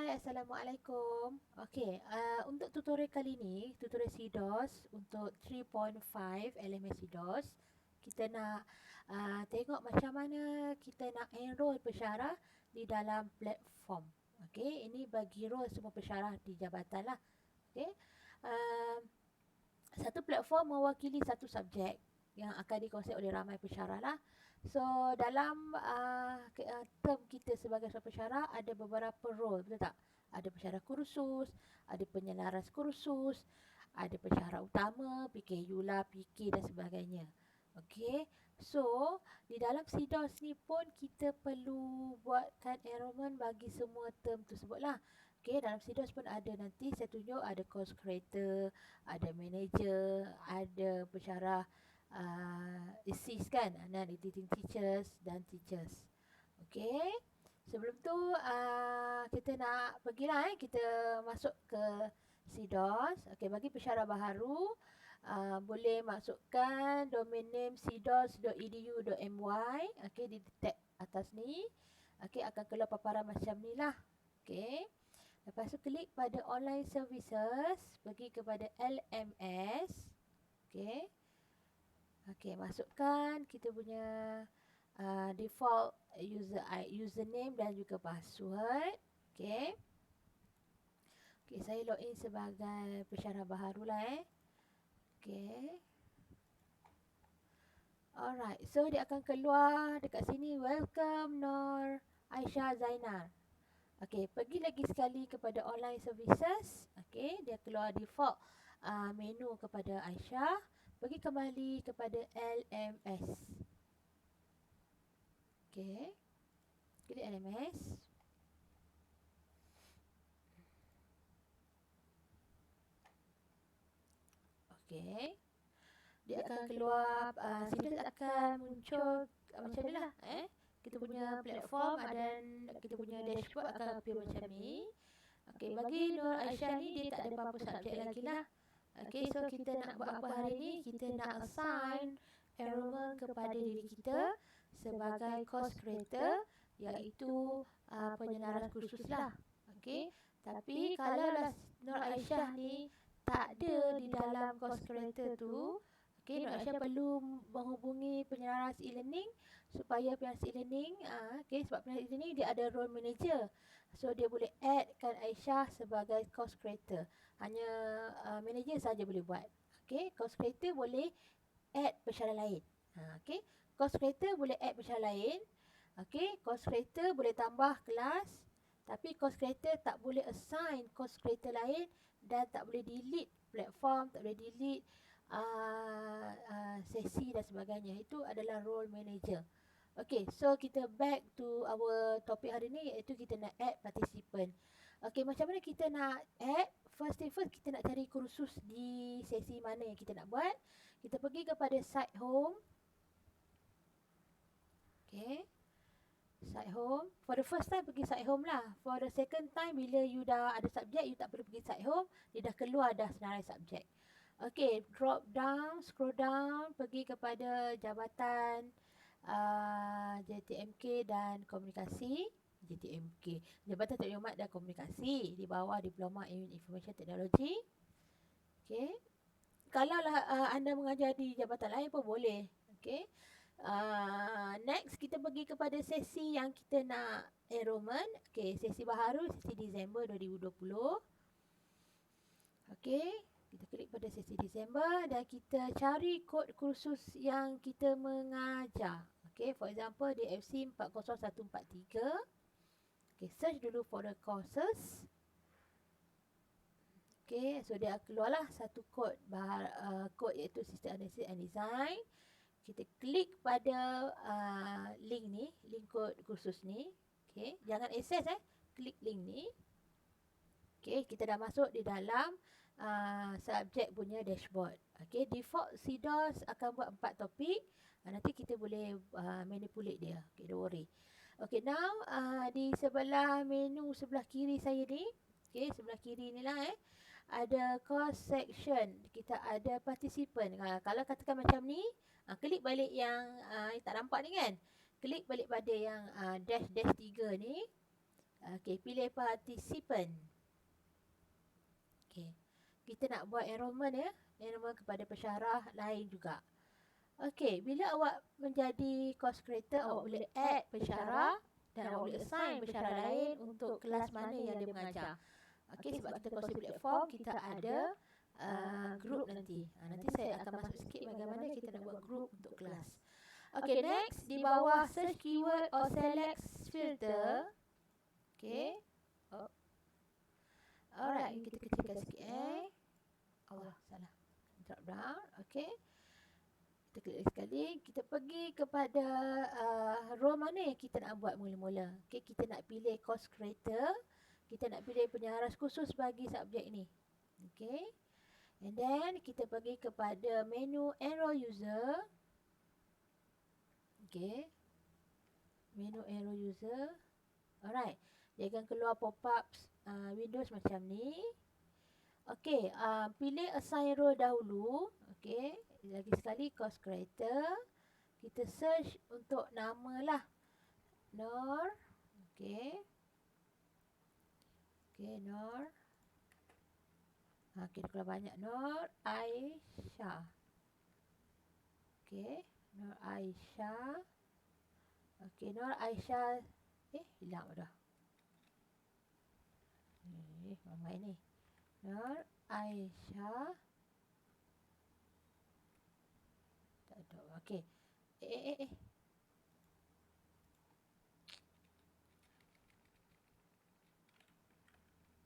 Assalamualaikum. Untuk tutorial kali ni, tutorial CDOS untuk 3.5 LMS CDOS, kita nak tengok macam mana kita nak enroll pensyarah di dalam platform. Okey, ini bagi role semua pensyarah di jabatan lah. Okey. Uh, Satu platform mewakili satu subjek yang akan dikuasai oleh ramai pensyarah lah. So dalam term kita sebagai seorang pensyarah ada beberapa role, betul tak? Ada pensyarah kursus, ada penyelaras kursus, ada pensyarah utama, PKU lah, PK dan sebagainya. Okey. So di dalam CDOS ni pun kita perlu buatkan enrollment bagi semua term tersebut lah. Okey, dalam CDOS pun ada, nanti saya tunjuk ada course creator, ada manager, ada pensyarah assist kan, dan editing teachers dan teachers. Okey. Sebelum tu kita nak pergilah kita masuk ke CDOS. Okey, bagi pensyarah baharu boleh masukkan domain name cdos.edu.my. Okey, di tab atas ni. Okey, akan keluar paparan macam ni lah. Okey. Lepas tu klik pada online services, pergi kepada LMS. Okey. Okey, masukkan kita punya default username dan juga password. Okey. Okey, saya login sebagai pensyarah baharu lah Okey. Alright, so dia akan keluar dekat sini, welcome Nur Aisyah Zainar. Okey, pergi lagi sekali kepada online services. Okey, dia keluar default menu kepada Aisyah. Pergi kembali kepada LMS. Okey. Klik LMS. Okey. Dia akan keluar sini akan muncul macam ni lah kita punya platform dan kita punya dashboard akan appear macam ni. Okey, bagi Nur Aisyah ni dia tak ada apa-apa subjek lagi lah. Okey, so kita nak buat apa hari ni? Kita nak assign enrollment kepada diri kita sebagai course creator, iaitu penyelaras kursus lah. Okey, tapi kalau Nur Aisyah ni tak ada di dalam course creator tu, okey, Nur Aisyah perlu menghubungi penyelaras e-learning supaya penyelaras e-learning okey, sebab penyelaras e-learning dia ada role manager. So dia boleh addkan Aisyah sebagai course creator. Hanya manager saja boleh buat. Okey, course creator boleh add pensyarah lain. Okey, course creator boleh add pensyarah lain. Okey, course creator boleh tambah kelas, tapi course creator tak boleh assign course creator lain dan tak boleh delete platform, tak boleh delete sesi dan sebagainya. Itu adalah role manager. Okay, so kita back to our topik hari ni, iaitu kita nak add participant. Okay, macam mana kita nak add? First thing first, kita nak cari kursus di sesi mana yang kita nak buat. Kita pergi kepada site home. Okay, site home. For the first time pergi site home lah. For the second time, bila you dah ada subjek, you tak perlu pergi site home. Dia dah keluar dah senarai subjek. Okay, drop down, scroll down, pergi kepada jabatan JTMK dan komunikasi. JTMK, Jabatan Taklimat dan Komunikasi, di bawah Diploma in Information Technology. Okay, kalaulah anda mengajar di jabatan lain pun boleh. Okay, next kita pergi kepada sesi yang kita nak enrollment. Okay, sesi baharu, sesi Disember 2020. Okay, kita klik pada sesi Disember dan kita cari kod kursus yang kita mengajar. Okay, for example DFC 40143. Okay, search dulu for the courses. Okay, so dia keluarlah satu kod kod iaitu System Analysis and Design. Kita klik pada link ni, link kod kursus ni. Okay, jangan access klik link ni. Okay, kita dah masuk di dalam subjek punya dashboard. Okay, default CDOS akan buat 4 topik. Nanti kita boleh manipulate dia. Okay, don't worry. Okay, now di sebelah menu sebelah kiri saya ni, okay, sebelah kiri ni lah ada course section. Kita ada participant. Kalau katakan macam ni, klik balik yang tak nampak ni kan. Klik balik pada yang dash 3 ni. Okey, pilih participant. Okey. Kita nak buat enrolment ya. Enrolment kepada pensyarah lain juga. Okey, bila awak menjadi course creator, awak boleh add pensyarah dan awak boleh assign pensyarah lain untuk kelas mana yang dia mengajar. Okey, sebab kita kongsi platform, kita ada group nanti. Nanti saya akan masuk sikit bagaimana kita nak buat group untuk kelas. Okey, next di bawah search keyword or select filter. Okey. Oh. Alright, kita kecilkan sikit Allah, salah. Drop down. Okey. Kita klik sekali. Kita pergi kepada role mana yang kita nak buat mula-mula. Okey, kita nak pilih course creator. Kita nak pilih penyaras khusus bagi subjek ini. Okey. And then kita pergi kepada menu enroll user. Okey. Menu enroll user. Alright. Dia akan keluar pop-up Windows macam ni. Okey, pilih assign role dahulu. Okey, lagi sekali course creator. Kita search untuk nama lah. Nur. Okey. Okey, Nur. Okey, keluar banyak. Nur Aisyah. Okey, Nur Aisyah. Okey, Nur Aisyah. Hilang dah. Main ni. Nur Aisyah. Tak ada. Okey.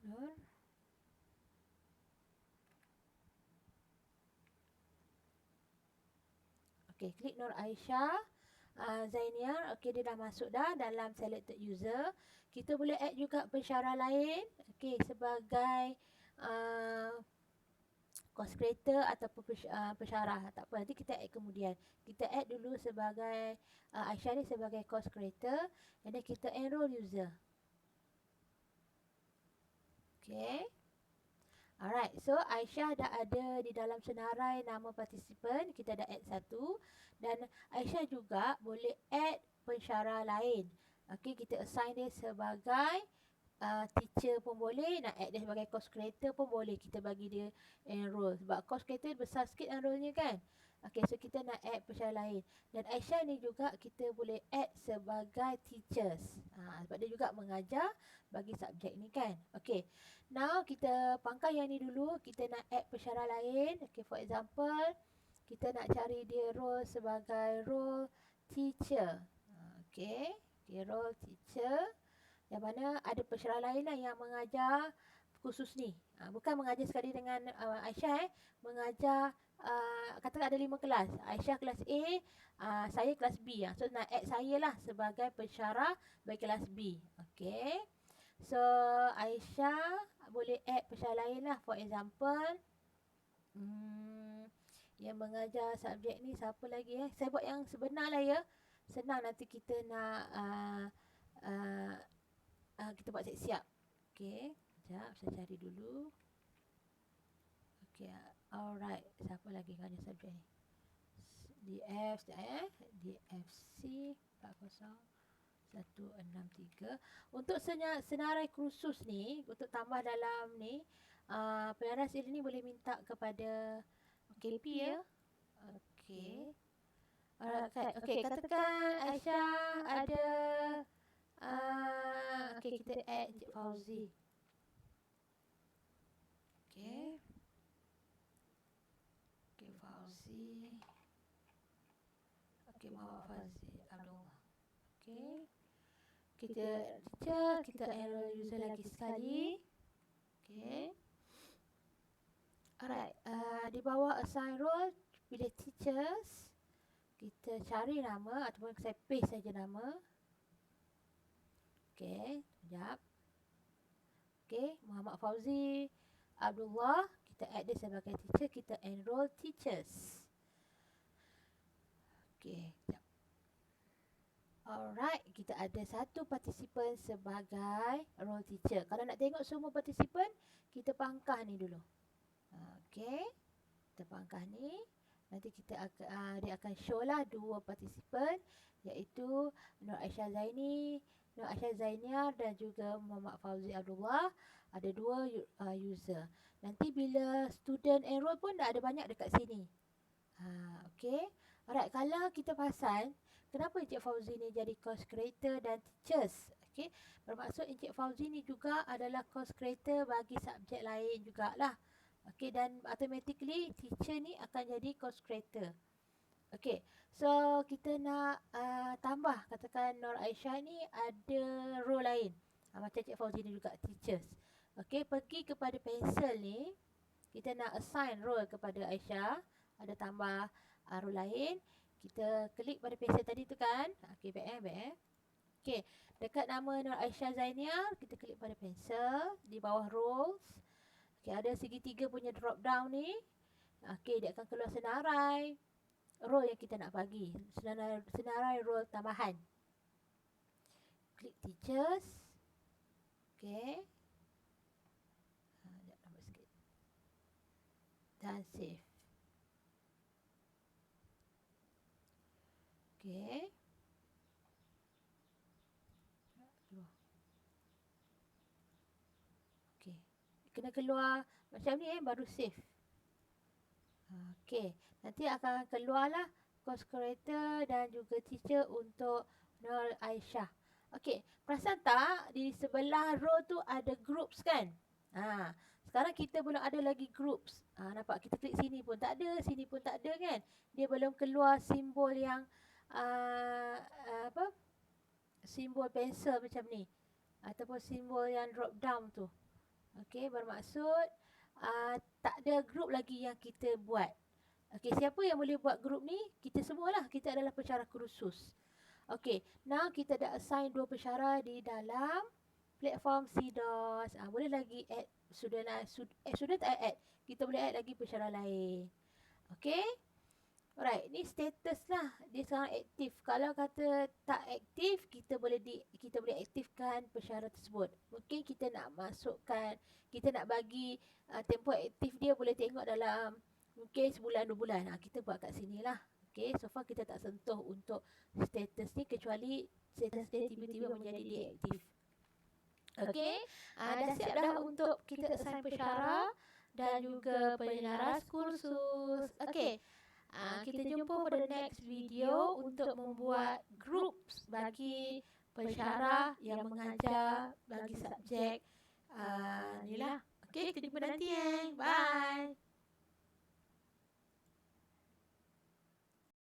Nur. Okey, klik Nur Aisyah. Zainiar, okey, dia dah masuk dah dalam selected user. Kita boleh add juga pensyarah lain, okey, sebagai course creator ataupun pensyarah. Tak apa, nanti kita add kemudian. Kita add dulu sebagai Aisyah ni sebagai course creator, and then kita enroll user. Okey. Alright, so Aisyah dah ada di dalam senarai nama participant. Kita dah add satu. Dan Aisyah juga boleh add pensyarah lain. Okey, kita assign dia sebagai teacher pun boleh. Nak add dia sebagai course creator pun boleh. Kita bagi dia enroll. Sebab course creator besar sikit enrollnya kan. Okey, so kita nak add pensyarah lain. Dan Aisyah ni juga kita boleh add sebagai teachers. Sebab dia juga mengajar bagi subjek ni kan. Okey, now kita pangkal yang ni dulu. Kita nak add pensyarah lain. Okey, for example, kita nak cari dia role sebagai role teacher. Okey, role teacher. Yang mana ada pensyarah lain lah yang mengajar khusus ni. Bukan mengajar sekali dengan Aisyah mengajar katakan ada 5 kelas. Aisyah kelas A, saya kelas B. So nak add saya lah sebagai pensyarah bagi kelas B. Okey. So Aisyah boleh add pensyarah lain lah. For example, yang mengajar subjek ni siapa lagi Saya buat yang sebenar lah ya. Senang nanti kita nak kita buat siap-siap. Okey, sekejap saya cari dulu. Okey, alright. Siapa lagi mengajar subjek ni? DFC 40163. Untuk senarai kursus ni, untuk tambah dalam ni, penyaras ini boleh minta kepada KP ya. Okey. Alright, okey, katakan Aisyah ada okey, kita add Encik Fauzi. Okey. Okey, Fauzi. Okey, Muhammad Fauzi Abdullah. Okey. Kita enroll user lagi sekali. Okey. Alright, di bawah assign role, pilih teachers. Kita cari nama ataupun saya paste saja nama. Okey, sekejap. Okey, Muhammad Fauzi Abdullah. Kita add dia sebagai teacher. Kita enroll teachers. Okey, sekejap. Alright, kita ada satu participant sebagai role teacher. Kalau nak tengok semua participant, kita pangkah ni dulu. Okey, kita pangkah ni. Nanti kita akan dia akan show lah 2 participant, iaitu Nur Aisyah Zaini Nur Aisyah Zainiar dan juga Muhammad Fauzi Abdullah. Ada 2 user. Nanti bila student enroll pun dah ada banyak dekat sini. Okay. Alright, kalau kita perasan, kenapa Encik Fauzi ni jadi course creator dan teachers? Okay. Bermaksud Encik Fauzi ni juga adalah course creator bagi subjek lain jugalah. Okay, dan automatically teacher ni akan jadi course creator. Okay, so kita nak tambah, katakan Nur Aisyah ni ada role lain. Macam Cik Fauzi ni juga teachers. Okay, pergi kepada pensel ni, kita nak assign role kepada Aisyah. Ada tambah role lain. Kita klik pada pensel tadi tu kan. Okay, back. Okay, dekat nama Nur Aisyah Zainiar, kita klik pada pensel. Di bawah roles. Okay, ada segitiga punya drop down ni. Okay, dia akan keluar senarai role yang kita nak bagi. Senarai role tambahan. Klik teachers. Okay. Sekejap, tambah sikit. Dan save. Okay. Okay. Kena keluar macam ni baru save. Okay. Nanti akan keluarlah course creator dan juga teacher untuk Nur Aisyah. Okay. Perasan tak di sebelah row tu ada groups kan? Sekarang kita belum ada lagi groups. Nampak? Kita klik sini pun tak ada, sini pun tak ada kan? Dia belum keluar simbol yang simbol pensel macam ni. Ataupun simbol yang drop down tu. Okay, bermaksud tak ada group lagi yang kita buat. Okay, siapa yang boleh buat group ni? Kita semualah. Kita adalah pensyarah kursus. Okay, now kita dah assign 2 pensyarah di dalam platform CDOS. Boleh lagi add student tak add. Kita boleh add lagi pensyarah lain. Okay. Alright, ni status lah. Dia sekarang aktif. Kalau kata tak aktif, kita boleh aktifkan pensyarah tersebut. Mungkin kita nak masukkan, kita nak bagi tempoh aktif dia boleh tengok dalam mungkin sebulan 2 bulan. Kita buat kat sini lah. Okay, so far kita tak sentuh untuk status ni kecuali status dia tiba-tiba menjadi deaktif. Okay, dah siap dah untuk kita assign pensyarah dan juga penyelaras kursus. Okay. Kita jumpa pada next video untuk membuat groups bagi pensyarah yang mengajar bagi subjek ni lah. Okay, kita jumpa nanti. Bye.